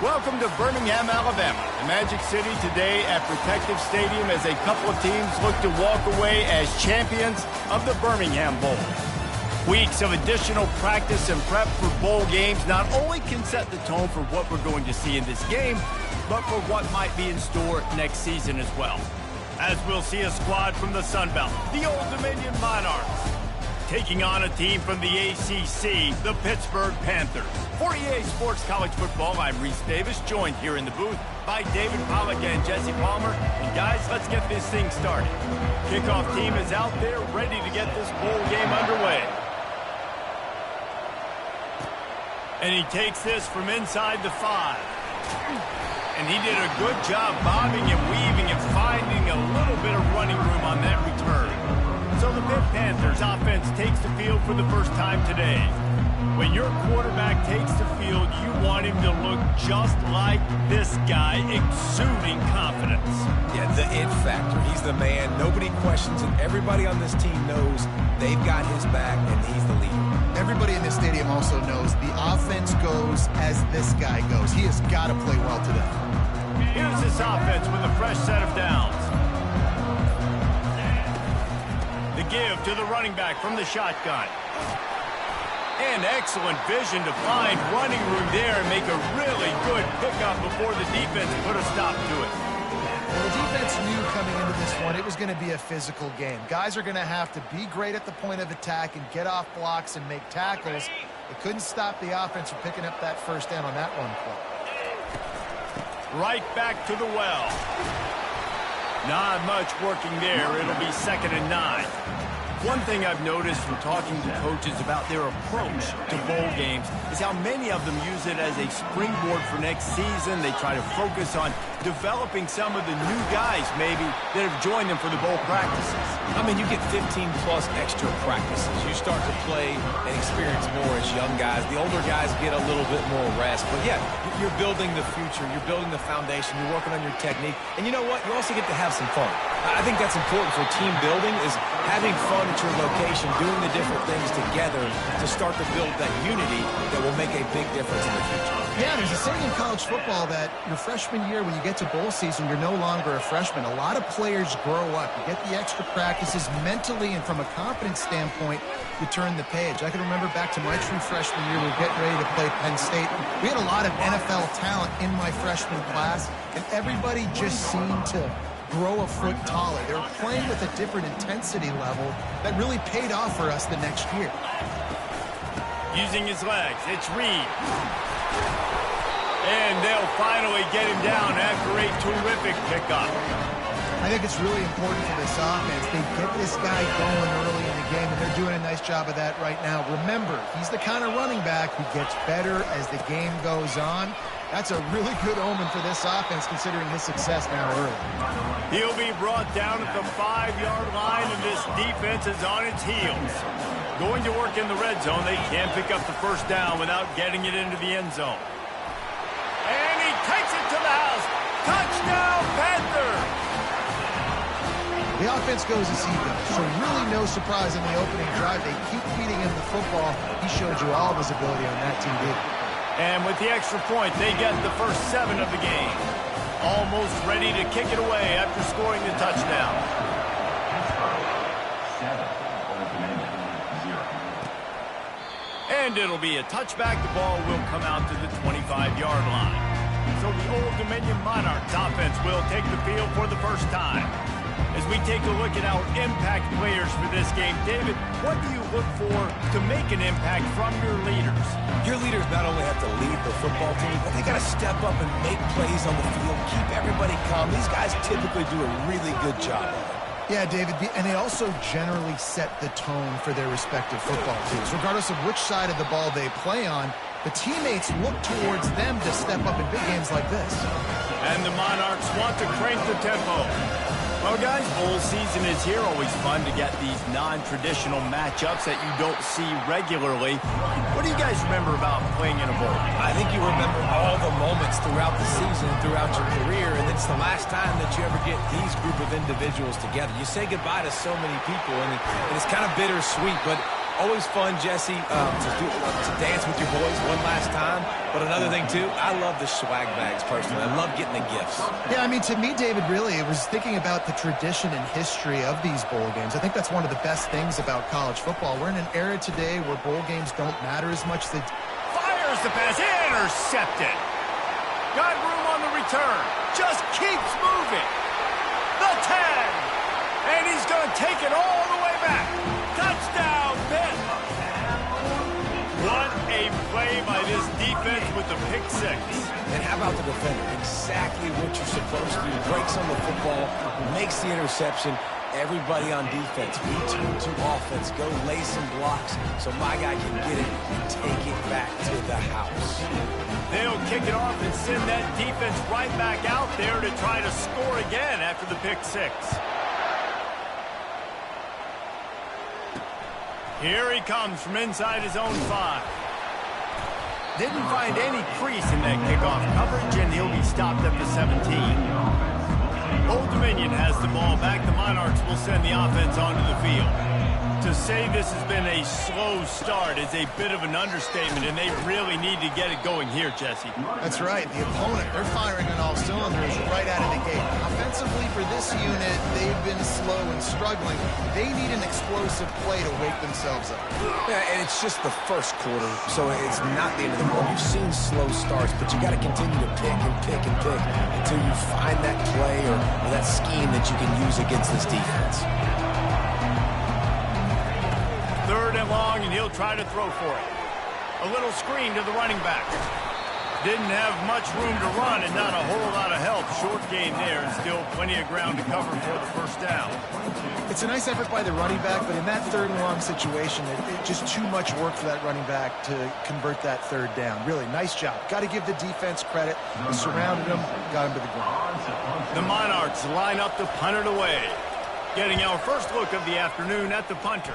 Welcome to Birmingham, Alabama, the Magic City today at Protective Stadium as a couple of teams look to walk away as champions of the Birmingham Bowl. Weeks of additional practice and prep for bowl games not only can set the tone for what we're going to see in this game, but for what might be in store next season as well. As we'll see a squad from the Sun Belt, the Old Dominion Monarchs, taking on a team from the ACC, the Pittsburgh Panthers. For EA Sports College Football, I'm Reese Davis, joined here in the booth by David Pollack and Jesse Palmer. And guys, let's get this thing started. Kickoff team is out there ready to get this bowl game underway. And he takes this from inside the 5. And he did a good job bobbing and weaving and finding a little bit of running room on that return. So the Pitt Panthers offense takes the field for the first time today. When your quarterback takes the field, you want him to look just like this guy, exuding confidence. Yeah, the it factor. He's the man. Nobody questions it. Everybody on this team knows they've got his back, and he's the leader. Everybody in this stadium also knows the offense goes as this guy goes. He has got to play well today. Here's this offense with a fresh set of downs. The give to the running back from the shotgun. And excellent vision to find running room there and make a really good pickup before the defense put a stop to it. Well, the defense knew coming into this one it was going to be a physical game. Guys are going to have to be great at the point of attack and get off blocks and make tackles. It couldn't stop the offense from picking up that first down on that one play. Right back to the well. Not much working there. It'll be 2nd and 9. One thing I've noticed from talking to coaches about their approach to bowl games is how many of them use it as a springboard for next season. They try to focus on developing some of the new guys, maybe, that have joined them for the bowl practices. I mean, you get 15-plus extra practices. You start to play and experience more as young guys. The older guys get a little bit more rest. But, yeah, you're building the future. You're building the foundation. You're working on your technique. And you know what? You also get to have some fun. I think that's important for team building is having fun at your location, doing the different things together to start to build that unity that will make a big difference in the future. Yeah, there's a saying in college football that your freshman year, when you get to bowl season, you're no longer a freshman. A lot of players grow up. You get the extra practices mentally, and from a confidence standpoint, you turn the page. I can remember back to my true freshman year, we were getting ready to play Penn State. We had a lot of NFL talent in my freshman class, and everybody just seemed to grow a foot taller. They were playing with a different intensity level that really paid off for us the next year. Using his legs, it's Reed. And they'll finally get him down after a terrific pickup. I think it's really important for this offense. They get this guy going early in the game, and they're doing a nice job of that right now. Remember, he's the kind of running back who gets better as the game goes on. That's a really good omen for this offense, considering his success now early. He'll be brought down at the 5-yard line, and this defense is on its heels. Going to work in the red zone. They can't pick up the first down without getting it into the end zone. And he takes it to the house. Touchdown, Panthers! The offense goes as he goes, so really no surprise in the opening drive. They keep feeding him the football. He showed you all of his ability on that TV. And with the extra point, they get the first 7 of the game. Almost ready to kick it away after scoring the touchdown. And it'll be a touchback. The ball will come out to the 25-yard line. So the Old Dominion Monarchs offense will take the field for the first time. As we take a look at our impact players for this game, David, what do you look for to make an impact from your leaders? Your leaders not only have to lead the football team, but they got to step up and make plays on the field, keep everybody calm. These guys typically do a really good job of it. Yeah, David, and they also generally set the tone for their respective football teams. Regardless of which side of the ball they play on, the teammates look towards them to step up in big games like this. And the Monarchs want to crank the tempo. Well, guys, bowl season is here. Always fun to get these non-traditional matchups that you don't see regularly. What do you guys remember about playing in a bowl? I think you remember all the moments throughout the season, throughout your career, and it's the last time that you ever get these group of individuals together. You say goodbye to so many people, and it's kind of bittersweet, but Always fun, Jesse, to dance with your boys one last time. But another thing, too, I love the swag bags, personally. I love getting the gifts. Yeah, I mean, to me, David, really, it was thinking about the tradition and history of these bowl games. I think that's one of the best things about college football. We're in an era today where bowl games don't matter as much. Fires the pass. Intercepted. Got room on the return. Just keeps moving. The 10. And he's going to take it all the way back. Touchdown, Pitt. What a play by this defense with the pick six. And how about the defender? Exactly what you're supposed to do. Breaks on the football, makes the interception. Everybody on defense, we turn to offense. Go lay some blocks so my guy can get it and take it back to the house. They'll kick it off and send that defense right back out there to try to score again after the pick six. Here he comes from inside his own 5. Didn't find any crease in that kickoff coverage, and he'll be stopped at the 17. Old Dominion has the ball back. The Monarchs will send the offense onto the field. To say this has been a slow start is a bit of an understatement, and they really need to get it going here, Jesse. That's right. The opponent, they're firing on all cylinders right out of the gate. Offensively for this unit, they've been slow and struggling. They need an explosive play to wake themselves up. Yeah, and it's just the first quarter, so it's not the end of the ball. You've seen slow starts, but you got to continue to pick and pick and pick until you find that play or that scheme that you can use against this defense. 3rd and long, and he'll try to throw for it. A little screen to the running back. Didn't have much room to run and not a whole lot of help. Short gain there and still plenty of ground to cover for the first down. It's a nice effort by the running back, but in that 3rd and long situation, it just too much work for that running back to convert that 3rd down. Really, nice job. Got to give the defense credit. They surrounded him, got him to the ground. The Monarchs line up to punt it away. Getting our first look of the afternoon at the punter.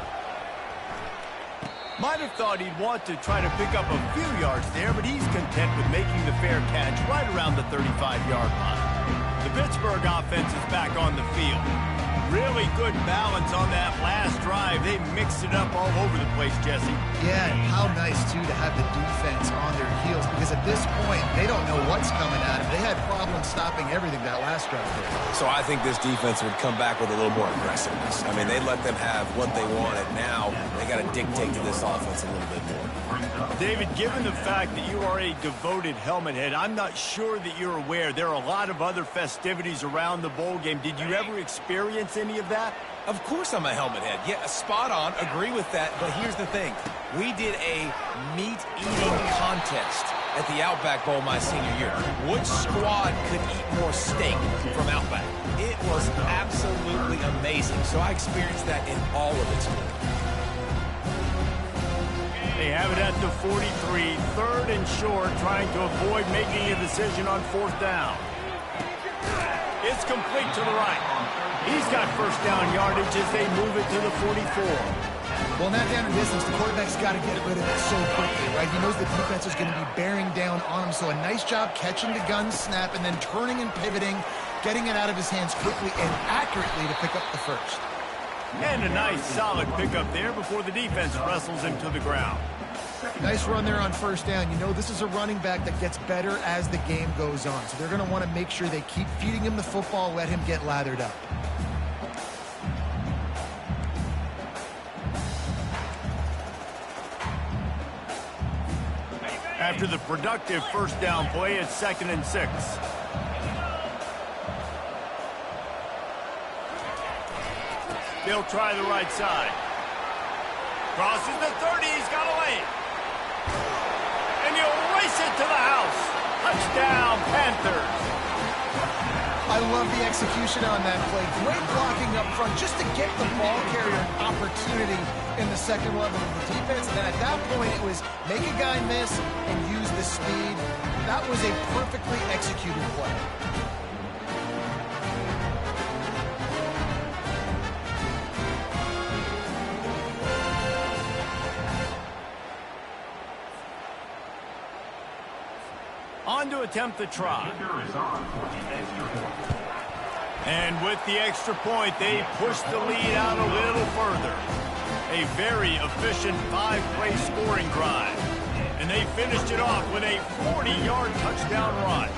Might have thought he'd want to try to pick up a few yards there, but he's content with making the fair catch right around the 35-yard line. The Pittsburgh offense is back on the field. Really good balance on that last drive. They mixed it up all over the place, Jesse. Yeah, and how nice, too, to have the defense on their heels, because at this point, they don't know what's coming at them. They had problems stopping everything that last drive. So I think this defense would come back with a little more aggressiveness. I mean, they let them have what they wanted. Now they got to dictate to this offense a little bit more. David, given the fact that you are a devoted helmet head, I'm not sure that you're aware there are a lot of other festivities around the bowl game. Did you ever experience any of that? Of course I'm a helmet head. Yeah, spot on. Agree with that. But here's the thing. We did a meat-eating contest at the Outback Bowl my senior year. Which squad could eat more steak from Outback? It was absolutely amazing. So I experienced that in all of its glory. They have it at the 43, 3rd and short, trying to avoid making a decision on 4th down. It's complete to the right. He's got first down yardage as they move it to the 44. Well, in that down and distance, the quarterback's got to get rid of it so quickly, right? He knows the defense is going to be bearing down on him, so a nice job catching the gun snap and then turning and pivoting, getting it out of his hands quickly and accurately to pick up the first. And a nice, solid pickup there before the defense wrestles him to the ground. Nice run there on first down. You know, this is a running back that gets better as the game goes on. So they're going to want to make sure they keep feeding him the football, let him get lathered up. After the productive first down play, it's 2nd and 6. They'll try the right side. Crosses the 30, he's got a lane. And he'll race it to the house. Touchdown, Panthers. I love the execution on that play. Great blocking up front just to get the ball carrier an opportunity in the second level of the defense. And then at that point, it was make a guy miss and use the speed. That was a perfectly executed play. On to attempt the try. And with the extra point, they push the lead out a little further. A very efficient 5-play scoring drive. And they finished it off with a 40-yard touchdown run.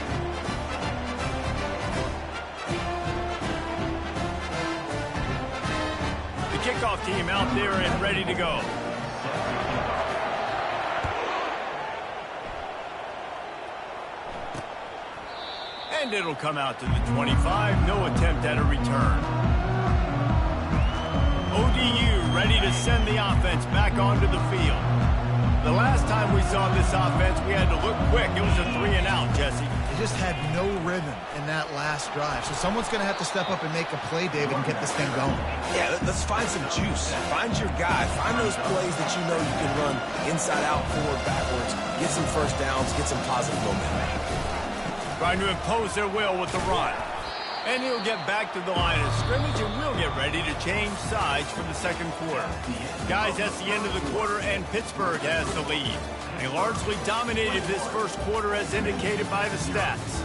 The kickoff team out there and ready to go. And it'll come out to the 25. No attempt at a return. ODU ready to send the offense back onto the field. The last time we saw this offense, we had to look quick. It was a 3-and-out, Jesse. They just had no rhythm in that last drive. So someone's going to have to step up and make a play, David, and get this thing going. Yeah, let's find some juice. Find your guy. Find those plays that you know you can run inside out, forward, backwards. Get some first downs. Get some positive momentum. Trying to impose their will with the run. And he'll get back to the line of scrimmage, and we'll get ready to change sides for the second quarter. Guys, that's the end of the quarter, and Pittsburgh has the lead. They largely dominated this first quarter as indicated by the stats.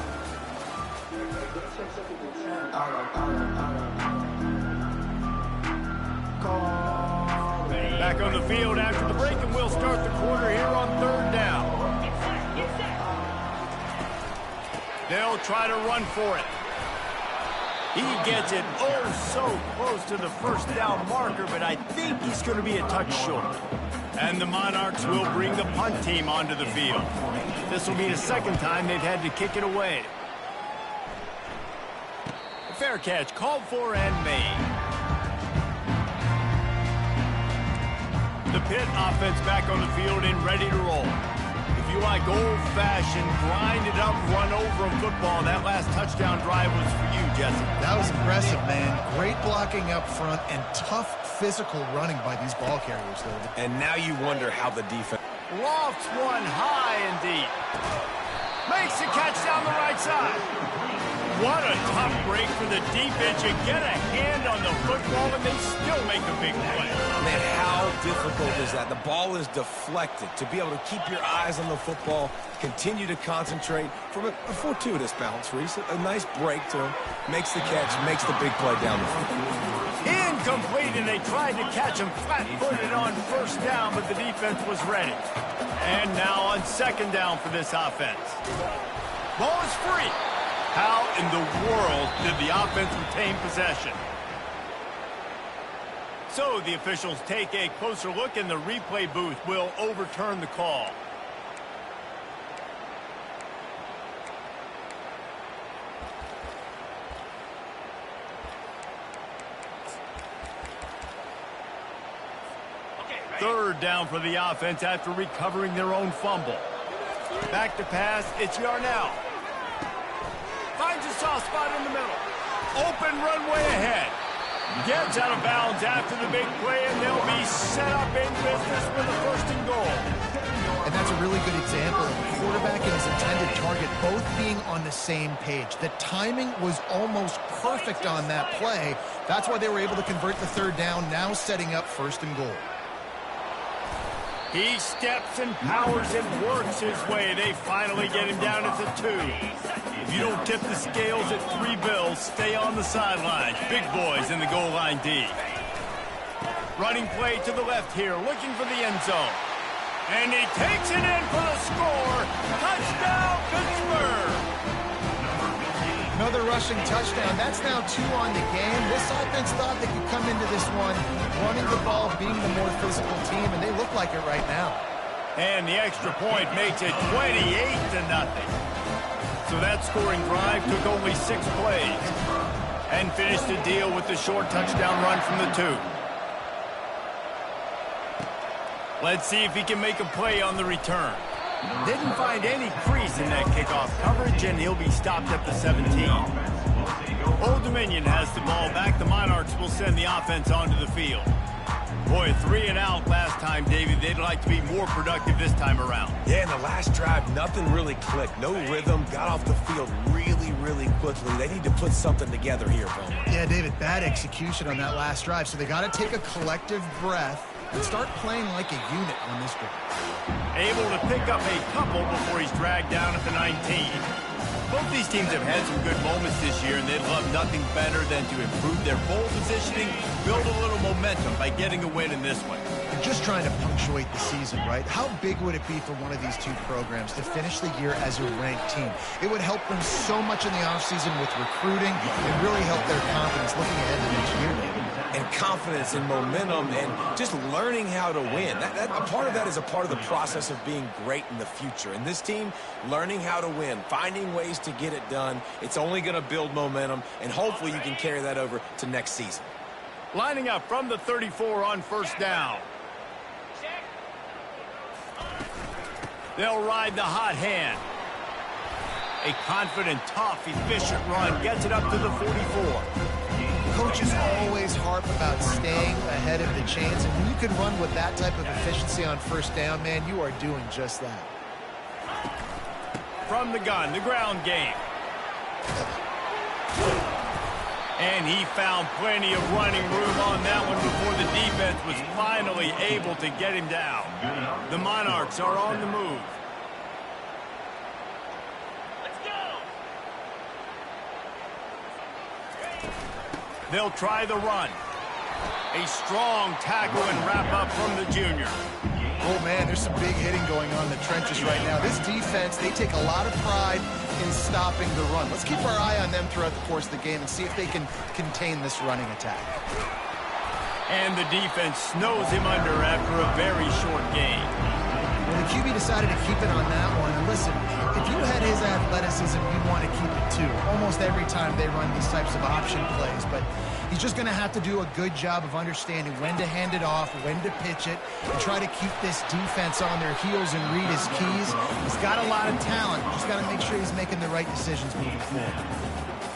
Back on the field after the break, and we'll start the quarter here on 3rd down. They'll try to run for it. He gets it so close to the first down marker, but I think he's going to be a touch short. And the Monarchs will bring the punt team onto the field. This will be the second time they've had to kick it away. A fair catch called for and made. The Pitt offense back on the field and ready to roll. If you like old-fashioned, grind-it-up, run-over football, that last touchdown drive was for you, Jesse. That was impressive, man. Great blocking up front and tough physical running by these ball carriers, David. And now you wonder how the defense... Lofts one high and deep. Makes the catch down the right side. What a tough break for the defense. You get a hand on the football and they still make a big play. Man, how difficult is that? The ball is deflected. To be able to keep your eyes on the football, continue to concentrate from a fortuitous bounce, Reese. A nice break to him. Makes the catch, makes the big play down the field. Incomplete, and they tried to catch him flat-footed on first down, but the defense was ready. And now on 2nd down for this offense. Ball is free. How in the world did the offense retain possession? So the officials take a closer look, and the replay booth will overturn the call. Third down for the offense after recovering their own fumble. Back to pass, it's Yarnell. Finds a soft spot in the middle. Open runway ahead. Gets out of bounds after the big play, and they'll be set up in business with a 1st and goal. And that's a really good example of the quarterback and his intended target both being on the same page. The timing was almost perfect on that play. That's why they were able to convert the 3rd down, now setting up 1st and goal. He steps and powers and works his way. They finally get him down at the 2. If you don't tip the scales at 3 bills, stay on the sidelines. Big boys in the goal line D. Running play to the left here, looking for the end zone. And he takes it in for the score. Touchdown, Pittsburgh! Another rushing touchdown. That's now 2 on the game. This offense thought they could come into this one running the ball, being the more physical team, and they look like it right now. And the extra point makes it 28-0. So that scoring drive took only 6 plays and finished the deal with the short touchdown run from the 2. Let's see if he can make a play on the return. Didn't find any crease in that kickoff coverage, and he'll be stopped at the 17. Old Dominion has the ball back. The Monarchs will send the offense onto the field. Boy, 3-and-out last time, David. They'd like to be more productive this time around. Yeah, in the last drive, nothing really clicked. No rhythm. Got off the field really quickly. They need to put something together here, Bowman. Yeah, David, bad execution on that last drive. So they got to take a collective breath and start playing like a unit on this drive. able to pick up a couple before he's dragged down at the 19. Both these teams have had some good moments this year, and they'd love nothing better than to improve their bowl positioning, build a little momentum by getting a win in this one. They're just trying to punctuate the season, right? How big would it be for one of these two programs to finish the year as a ranked team? It would help them so much in the offseason with recruiting and really help their confidence looking ahead to next year, David. And confidence and momentum and just learning how to win. A part of that is a part of the process of being great in the future. And this team, learning how to win, finding ways to get it done, it's only going to build momentum, and hopefully you can carry that over to next season. Lining up from the 34 on first down. They'll ride the hot hand. A confident, tough, efficient run gets it up to the 44. Coaches always harp about staying ahead of the chains, and when you can run with that type of efficiency on first down, man, you are doing just that. From the gun, the ground game. And he found plenty of running room on that one before the defense was finally able to get him down. The Monarchs are on the move. They'll try the run. A strong tackle and wrap up from the junior. Oh, man, there's some big hitting going on in the trenches right now. This defense, they take a lot of pride in stopping the run. Let's keep our eye on them throughout the course of the game and see if they can contain this running attack. And the defense snows him under after a very short gain. Well, the QB decided to keep it on that one. And listen, if you had his athleticism, you'd want to keep it too. Almost every time they run these types of option plays. But he's just going to have to do a good job of understanding when to hand it off, when to pitch it, and try to keep this defense on their heels and read his keys. He's got a lot of talent. Just got to make sure he's making the right decisions moving forward.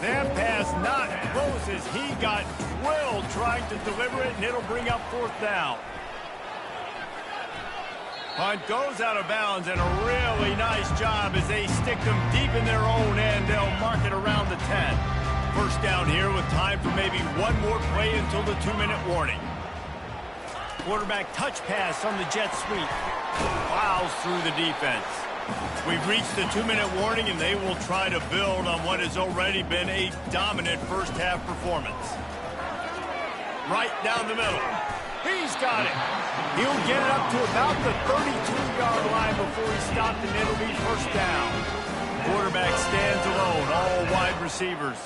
That pass not close as he got drilled trying to deliver it, and it'll bring up fourth down. Punt goes out of bounds, and a really nice job as they stick them deep in their own end. They'll mark it around the 10. First down here with time for maybe one more play until the 2-minute warning. Quarterback touch pass on the jet sweep. Plows through the defense. We've reached the 2-minute warning, and they will try to build on what has already been a dominant first-half performance. Right down the middle. He's got it. He'll get it up to about the 32-yard line before he stopped, and it'll be first down. Quarterback stands alone, all wide receivers.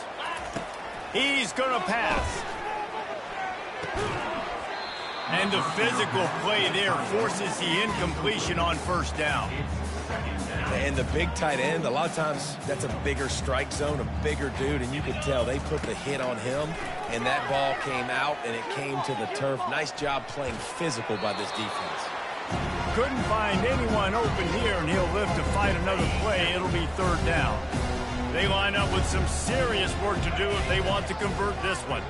He's going to pass. And the physical play there forces the incompletion on first down. And the big tight end, a lot of times that's a bigger strike zone, a bigger dude, and you could tell they put the hit on him, and that ball came out, and it came to the turf. Nice job playing physical by this defense. Couldn't find anyone open here, and he'll live to fight another play. It'll be third down. They line up with some serious work to do if they want to convert this one.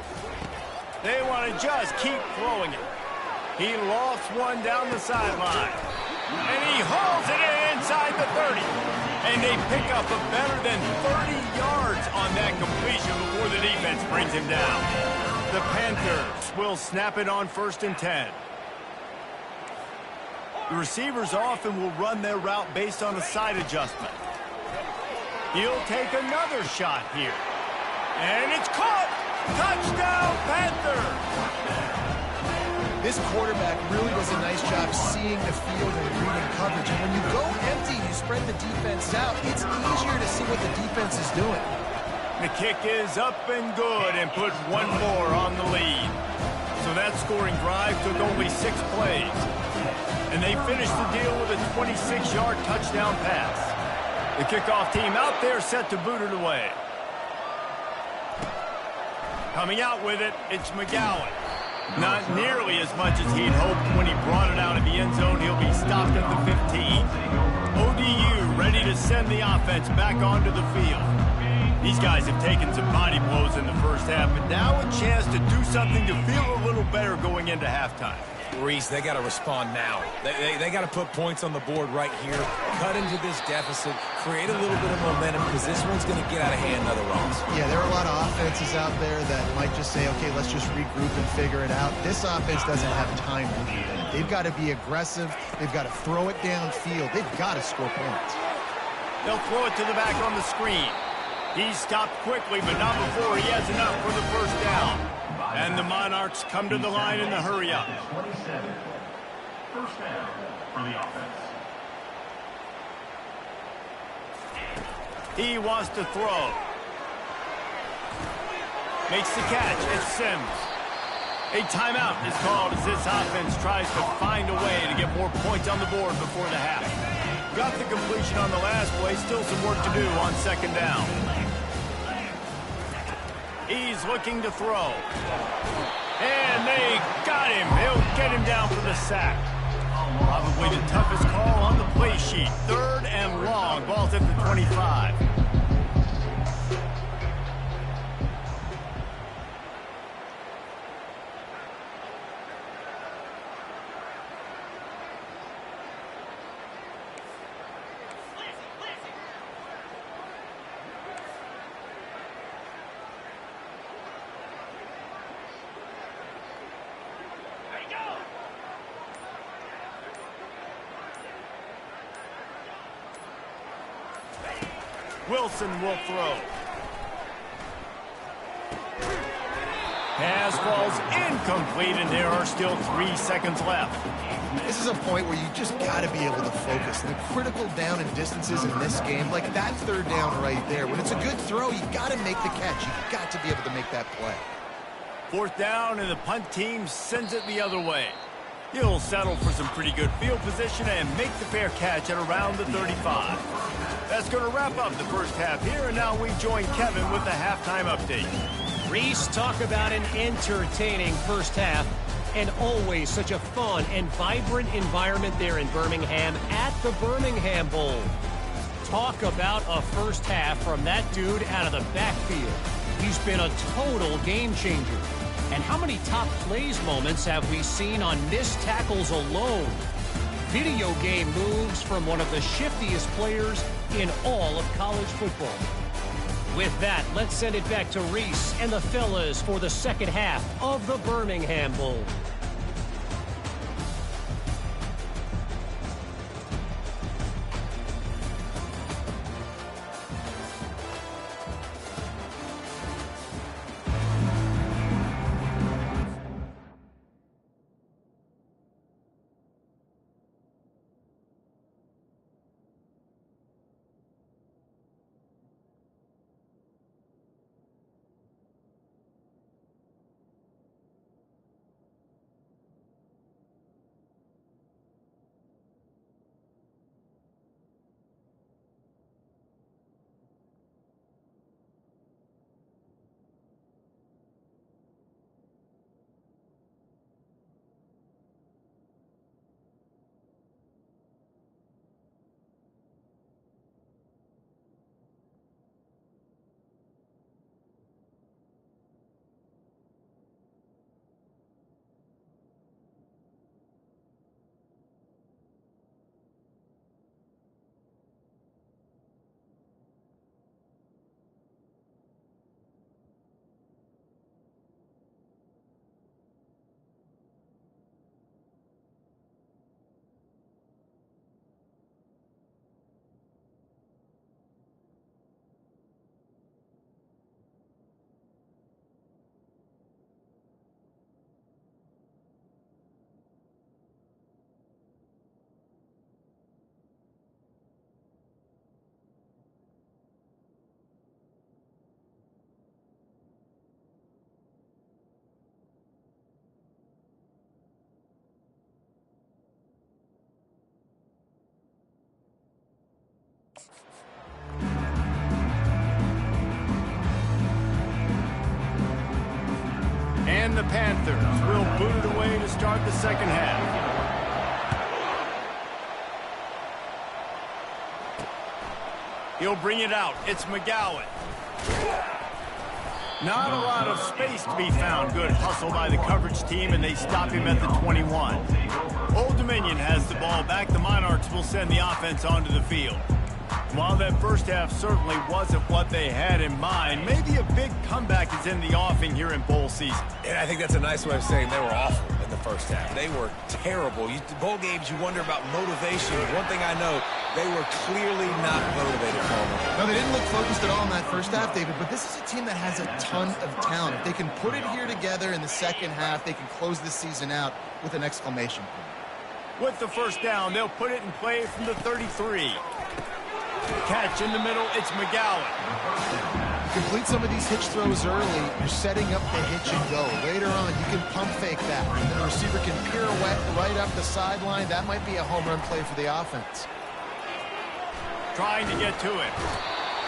They want to just keep throwing it. He lofts one down the sideline. And he hauls it in inside the 30. And they pick up a better than 30 yards on that completion before the defense brings him down. The Panthers will snap it on 1st and 10. The receivers often will run their route based on a side adjustment. He'll take another shot here. And it's caught! Touchdown, Panthers! This quarterback really does a nice job seeing the field and reading coverage. And when you go empty, you spread the defense out, it's easier to see what the defense is doing. The kick is up and good and put one more on the lead. So that scoring drive took only 6 plays. And they finished the deal with a 26-yard touchdown pass. The kickoff team out there set to boot it away. Coming out with it, it's McGowan. Not nearly as much as he'd hoped when he brought it out of the end zone. He'll be stopped at the 15. ODU ready to send the offense back onto the field. These guys have taken some body blows in the first half, but now a chance to do something to feel a little better going into halftime. Reese, they got to respond now. They got to put points on the board right here, cut into this deficit, create a little bit of momentum because this one's going to get out of hand otherwise. Yeah, there are a lot of offenses out there that might just say, okay, let's just regroup and figure it out. This offense doesn't have time to do that. They've got to be aggressive. They've got to throw it downfield. They've got to score points. They'll throw it to the back on the screen. He stopped quickly, but not before he has enough for the first down. And the Monarchs come to the line in the hurry-up. 27. First down for the offense. He wants to throw. Makes the catch. It's Sims. A timeout is called as this offense tries to find a way to get more points on the board before the half. Got the completion on the last play. Still some work to do on second down. He's looking to throw. And they got him. He'll get him down for the sack. Probably the toughest call on the play sheet. 3rd and long. Ball's at the 25. Wilson will throw. Pass falls incomplete, and there are still 3 seconds left. This is a point where you just got to be able to focus. The critical down and distances in this game, like that 3rd down right there, when it's a good throw, you got to make the catch. You got to be able to make that play. 4th down, and the punt team sends it the other way. He'll settle for some pretty good field position and make the fair catch at around the 35. That's going to wrap up the first half here, and now we join Kevin with the halftime update. Reese, talk about an entertaining first half, and always such a fun and vibrant environment there in Birmingham at the Birmingham Bowl. Talk about a first half from that dude out of the backfield. He's been a total game changer. And how many top plays moments have we seen on missed tackles alone? Video game moves from one of the shiftiest players in all of college football. With that, let's send it back to Reese and the fellas for the second half of the Birmingham Bowl. And the Panthers will boot it away to start the second half. He'll bring it out. It's McGowan. Not a lot of space to be found. Good hustle by the coverage team, and they stop him at the 21. Old Dominion has the ball back. The Monarchs will send the offense onto the field. While that first half certainly wasn't what they had in mind, maybe a big comeback is in the offing here in bowl season. And I think that's a nice way of saying they were awful in the first half. They were terrible. Bowl games, you wonder about motivation. One thing I know, they were clearly not motivated, Palmer. No, they didn't look focused at all in that first half, David, but this is a team that has a ton of talent. If they can put it here together in the second half, they can close this season out with an exclamation point. With the first down, they'll put it in play from the 33. Catch in the middle, it's McGowan. Complete some of these hitch throws early, you're setting up the hitch and go. Later on, you can pump fake that. And then the receiver can pirouette right up the sideline. That might be a home run play for the offense. Trying to get to it.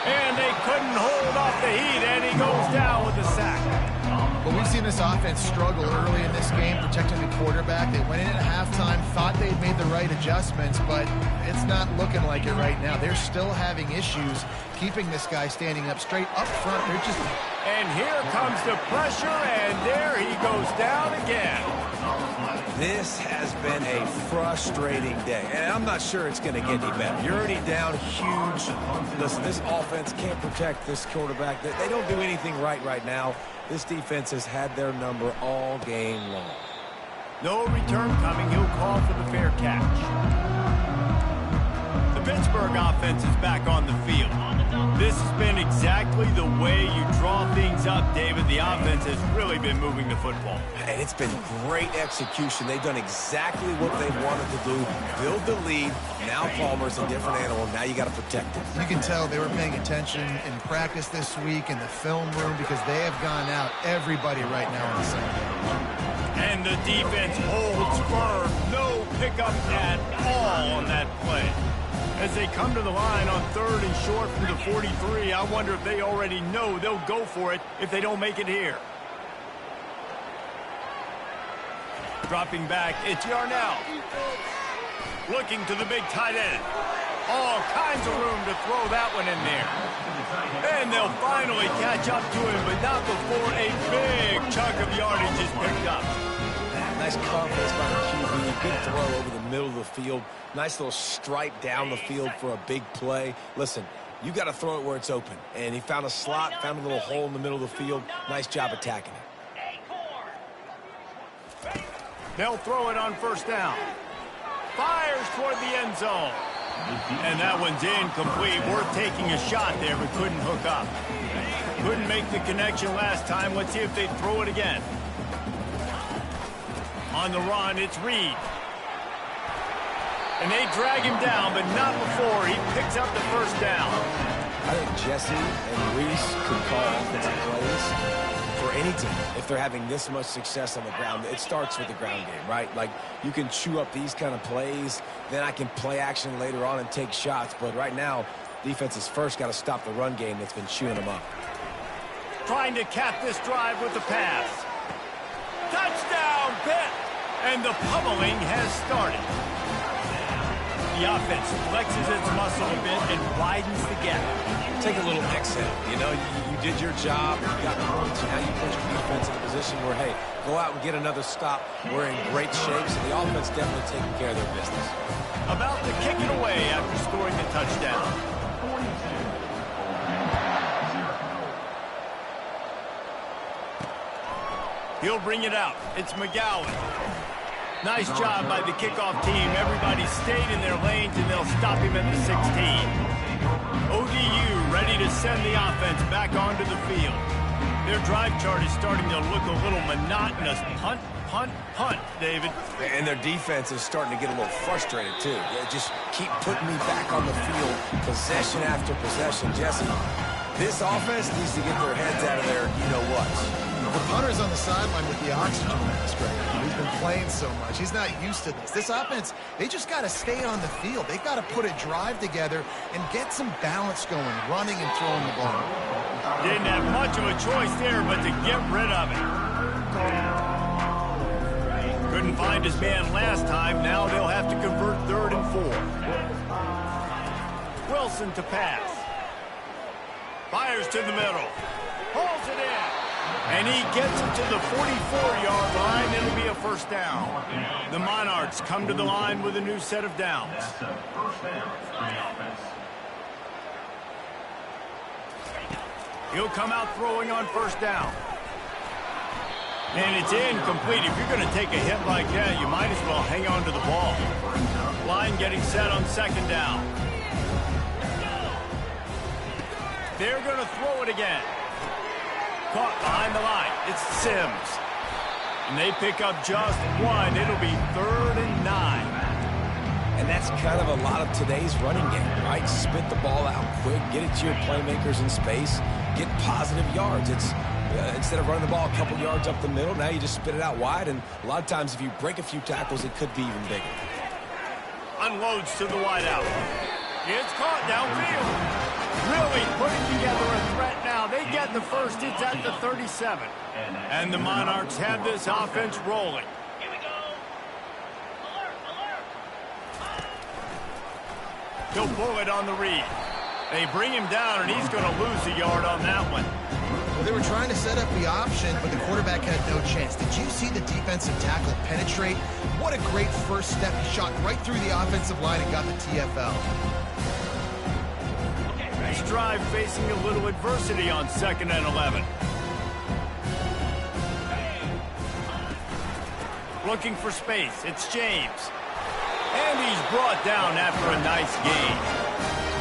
And they couldn't hold off the heat, and he goes down with a sack. But we've seen this offense struggle early in this game, protecting the quarterback. They went in at halftime, thought they'd made the right adjustments, but it's not looking like it right now. They're still having issues keeping this guy standing up straight up front. They're just... And here comes the pressure, and there he goes down again. This has been a frustrating day, and I'm not sure it's going to get any better. You're already down huge. Listen, this offense can't protect this quarterback. They don't do anything right now. This defense has had their number all game long. No return coming. He'll call for the fair catch. The Pittsburgh offense is back on the field. This has been exactly the way you draw things up, David. The offense has really been moving the football. And it's been great execution. They've done exactly what they wanted to do. Build the lead. Now Palmer's a different animal. Now you got to protect him. You can tell they were paying attention in practice this week in the film room because they have gone out everybody right now on the side. And the defense holds firm. No pickup at all on that play. As they come to the line on 3rd and short from the 43, I wonder if they already know they'll go for it if they don't make it here. Dropping back, it's Yarnell. Looking to the big tight end. All kinds of room to throw that one in there. And they'll finally catch up to him, but not before a big chunk of yardage is picked up. Nice confidence by the QB. Good throw over the middle of the field. Nice little stripe down the field for a big play. Listen, you got to throw it where it's open. And he found a slot, found a little hole in the middle of the field. Nice job attacking it. They'll throw it on first down. Fires toward the end zone. And that one's incomplete. Worth taking a shot there, but couldn't hook up. Couldn't make the connection last time. Let's see if they throw it again. On the run, it's Reed. And they drag him down, but not before he picks up the first down. I think Jesse and Reese could call offensive plays for any team. If they're having this much success on the ground, it starts with the ground game, right? Like, you can chew up these kind of plays, then I can play action later on and take shots. But right now, defense has first got to stop the run game that's been chewing them up. Trying to cap this drive with the pass. Touchdown, Pitt! And the pummeling has started. The offense flexes its muscle a bit and widens the gap. Take a little exhale. You know, you did your job. You got points. Now you put your defense in a position where, hey, go out and get another stop. We're in great shape, so the offense definitely taking care of their business. About to kick it away after scoring the touchdown. He'll bring it out. It's McGowan. Nice job by the kickoff team. Everybody stayed in their lanes, and they'll stop him at the 16. ODU ready to send the offense back onto the field. Their drive chart is starting to look a little monotonous. Punt, punt, punt, David. And their defense is starting to get a little frustrated, too. They just keep putting me back on the field, possession after possession. Jesse, this offense needs to get their heads out of there, you-know-what. The punter's on the sideline with the oxygen mask right now. He's been playing so much. He's not used to this. This offense, they just got to stay on the field. They've got to put a drive together and get some balance going, running and throwing the ball. Didn't have much of a choice there but to get rid of it. Couldn't find his man last time. Now they'll have to convert 3rd and 4. Wilson to pass. Fires to the middle. Holds it in. And he gets it to the 44-yard line. It'll be a first down. The Monarchs come to the line with a new set of downs. That's a first down for the offense. He'll come out throwing on first down. And it's incomplete. If you're going to take a hit like that, you might as well hang on to the ball. Line getting set on second down. They're going to throw it again. Caught behind the line. It's Sims. And they pick up just one. It'll be 3rd and 9. And that's kind of a lot of today's running game, right? Spit the ball out quick, get it to your playmakers in space, get positive yards. It's instead of running the ball a couple yards up the middle, now you just spit it out wide, and a lot of times if you break a few tackles, it could be even bigger. Unloads to the wideout. It's caught downfield. Really putting together a threat now. They get the first. It's at the 37. And the Monarchs have this offense rolling. He'll pull it on the read. They bring him down, and he's going to lose a yard on that one. Well, they were trying to set up the option, but the quarterback had no chance. Did you see the defensive tackle penetrate? What a great first step. He shot right through the offensive line and got the TFL. This drive facing a little adversity on 2nd and 11. Looking for space. It's James. And he's brought down after a nice gain.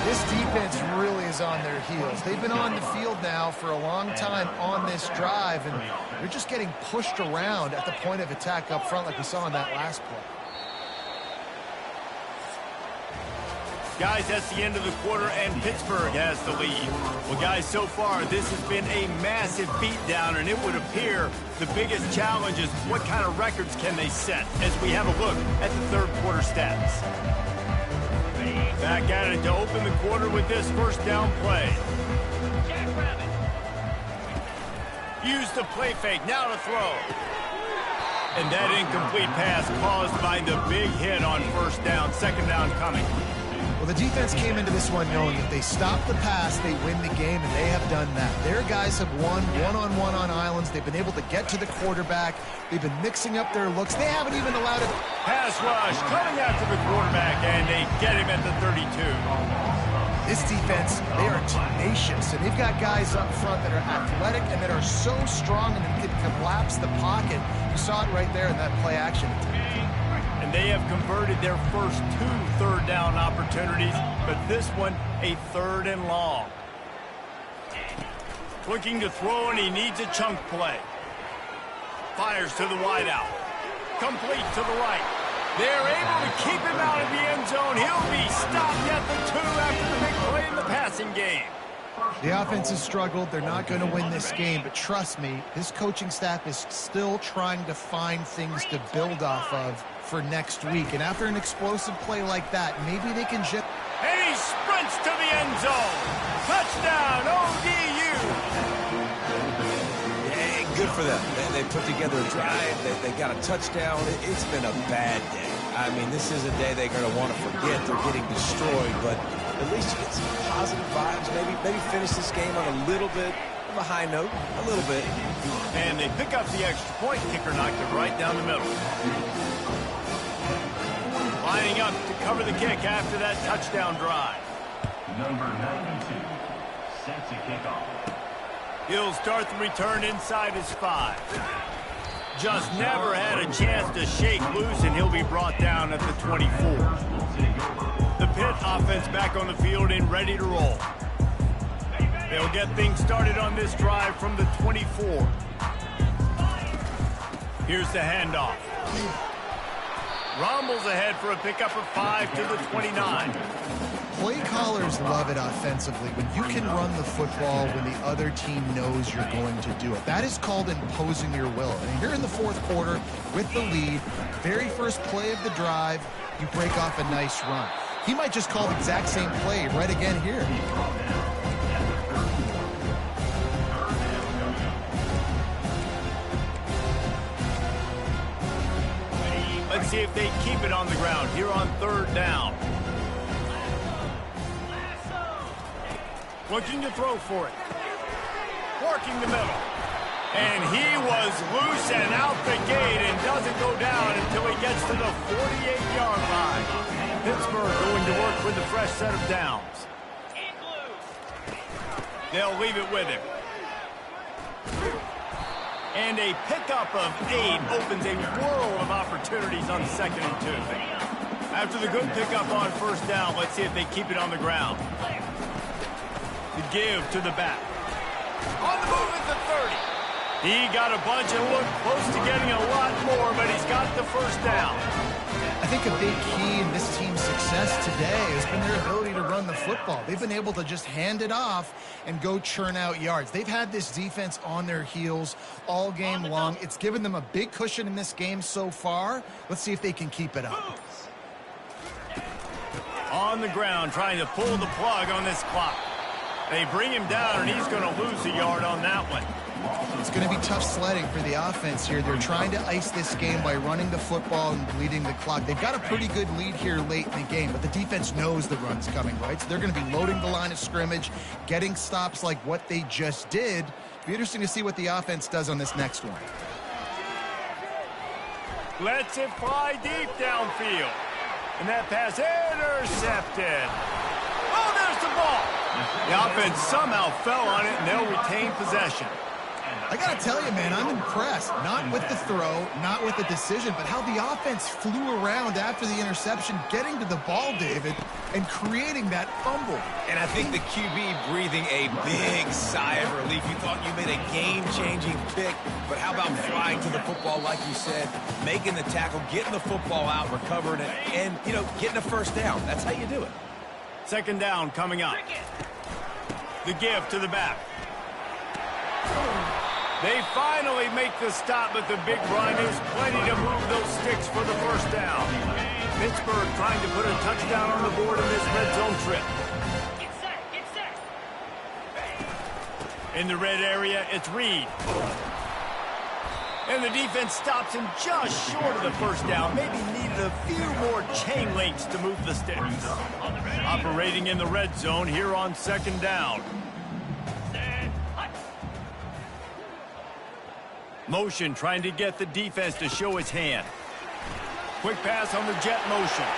This defense really is on their heels. They've been on the field now for a long time on this drive, and they're just getting pushed around at the point of attack up front like we saw in that last play. Guys, that's the end of the quarter, and Pittsburgh has the lead. Well, guys, so far, this has been a massive beatdown, and it would appear the biggest challenge is what kind of records can they set as we have a look at the third quarter stats. Back at it to open the quarter with this first down play. Use the play fake, now to throw. And that incomplete pass caused by the big hit on first down, second down coming. Well, the defense came into this one knowing if they stop the pass, they win the game, and they have done that. Their guys have won one-on-one on islands. They've been able to get to the quarterback. They've been mixing up their looks. They haven't even allowed it. Pass rush coming after the quarterback, and they get him at the 32. This defense, they are tenacious, and they've got guys up front that are athletic and that are so strong and that can collapse the pocket. You saw it right there in that play action. And they have converted their first 2 third down opportunities, but this one a 3rd and long. Looking to throw, and he needs a chunk play. Fires to the wideout. Complete to the right. They're able to keep him out of the end zone. He'll be stopped at the 2 after the big play in the passing game. The offense has struggled. They're not going to win this game, but trust me, this coaching staff is still trying to find things to build off of for next week. And after an explosive play like that, maybe they can just... And he sprints to the end zone. Touchdown, ODU. Hey, good for them. They put together a drive. They got a touchdown. It's been a bad day. I mean, this is a day they're going to want to forget. They're getting destroyed, but at least you get some positive vibes. Maybe finish this game on a little bit of a high note, a little bit. And they pick up the extra point. Kicker knocked it right down the middle. Lining up to cover the kick after that touchdown drive. Number 92, set to kick off. He'll start the return inside his 5. Just never had a chance to shake loose, and he'll be brought down at the 24. The Pitt offense back on the field and ready to roll. They'll get things started on this drive from the 24. Here's the handoff. Rumbles ahead for a pickup of 5 to the 29. Play callers love it offensively when you can run the football when the other team knows you're going to do it. That is called imposing your will. And here in the fourth quarter with the lead, very first play of the drive, you break off a nice run. He might just call the exact same play right again here. Let's see if they keep it on the ground here on 3rd down. Looking to throw for it. Working the middle. And he was loose and out the gate and doesn't go down until he gets to the 48-yard line. Pittsburgh going to work with a fresh set of downs. They'll leave it with him. And a pickup of 8 opens a world of opportunities on 2nd and 2. After the good pickup on first down, let's see if they keep it on the ground. The give to the back. On the move at the 30. He got a bunch and looked close to getting a lot more, but he's got the first down. I think a big key in this team's success today has been their ability to run the football. They've been able to just hand it off and go churn out yards. They've had this defense on their heels all game long. It's given them a big cushion in this game so far. Let's see if they can keep it up. On the ground, trying to pull the plug on this clock. They bring him down, and he's going to lose a yard on that one. It's going to be tough sledding for the offense here. They're trying to ice this game by running the football and bleeding the clock. They've got a pretty good lead here late in the game, but the defense knows the run's coming, right? So they're going to be loading the line of scrimmage, getting stops like what they just did. It'll be interesting to see what the offense does on this next one. Lets it fly deep downfield. And that pass intercepted. Oh, there's the ball. The offense somehow fell on it, and they'll retain possession. I got to tell you, man, I'm impressed. Not with the throw, not with the decision, but how the offense flew around after the interception, getting to the ball, David, and creating that fumble. And I think the QB breathing a big sigh of relief. You thought you made a game-changing pick, but how about flying to the football, like you said, making the tackle, getting the football out, recovering it, and, you know, getting a first down. That's how you do it. 2nd down coming up. The give to the back. They finally make the stop, but the big run is plenty to move those sticks for the first down. Pittsburgh trying to put a touchdown on the board in this red zone trip. Get set. In the red area, it's Reed. And the defense stops him just short of the first down. Maybe needed a few more chain links to move the sticks. Operating in the red zone here on 2nd down. Motion trying to get the defense to show his hand. Quick pass on the jet motion.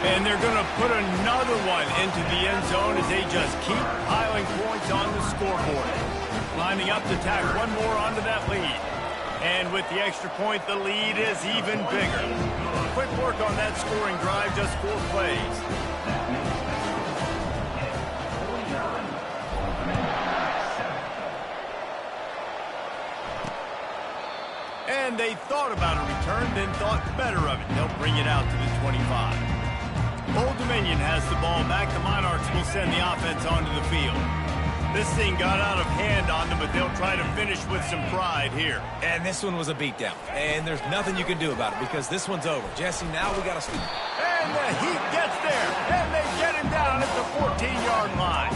And they're going to put another one into the end zone as they just keep piling points on the scoreboard. Lining up to tack one more onto that lead. And with the extra point, the lead is even bigger. Quick work on that scoring drive, just 4 plays. And they thought about a return, then thought better of it. They'll bring it out to the 25. Old Dominion has the ball back. The Monarchs will send the offense onto the field. This thing got out of hand on them, but they'll try to finish with some pride here. And this one was a beatdown. And there's nothing you can do about it because this one's over. Jesse, now we got to speak. And the Heat gets there, and they get him down at the 14-yard line.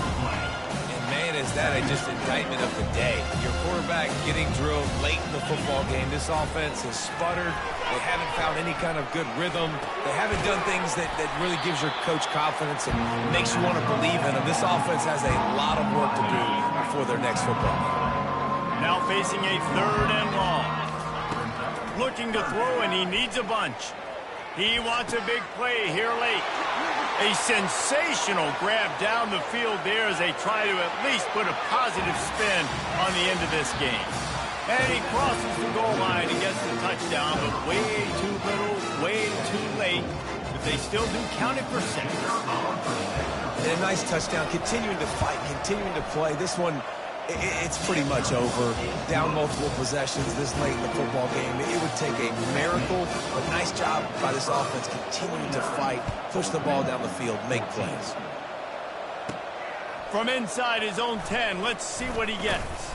Man, is that just indictment of the day. Your quarterback getting drilled late in the football game. This offense has sputtered. They haven't found any kind of good rhythm. They haven't done things that really gives your coach confidence and makes you want to believe in them. This offense has a lot of work to do before their next football game. Now facing a 3rd and long. Looking to throw, and he needs a bunch. He wants a big play here late. A sensational grab down the field there as they try to at least put a positive spin on the end of this game. And he crosses the goal line and gets the touchdown, but way too little, way too late. But they still do count it for 6. And a nice touchdown, continuing to fight, continuing to play. This one, it's pretty much over. Down multiple possessions this late in the football game. It would take a miracle, but nice job by this offense continuing to fight, push the ball down the field, make plays. From inside his own 10, let's see what he gets.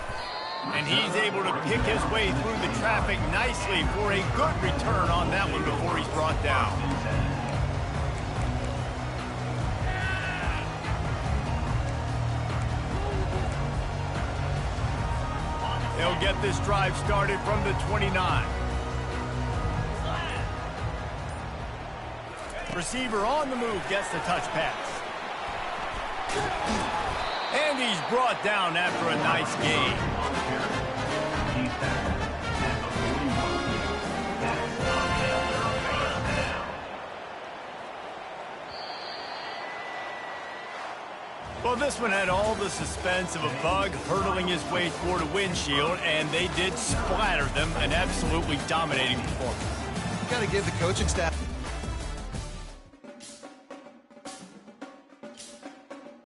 And he's able to pick his way through the traffic nicely for a good return on that one before he's brought down. They'll get this drive started from the 29. Receiver on the move gets the touch pass. And he's brought down after a nice game. Well, this one had all the suspense of a bug hurtling his way toward a windshield, and they did splatter them, an absolutely dominating performance. Got to give the coaching staff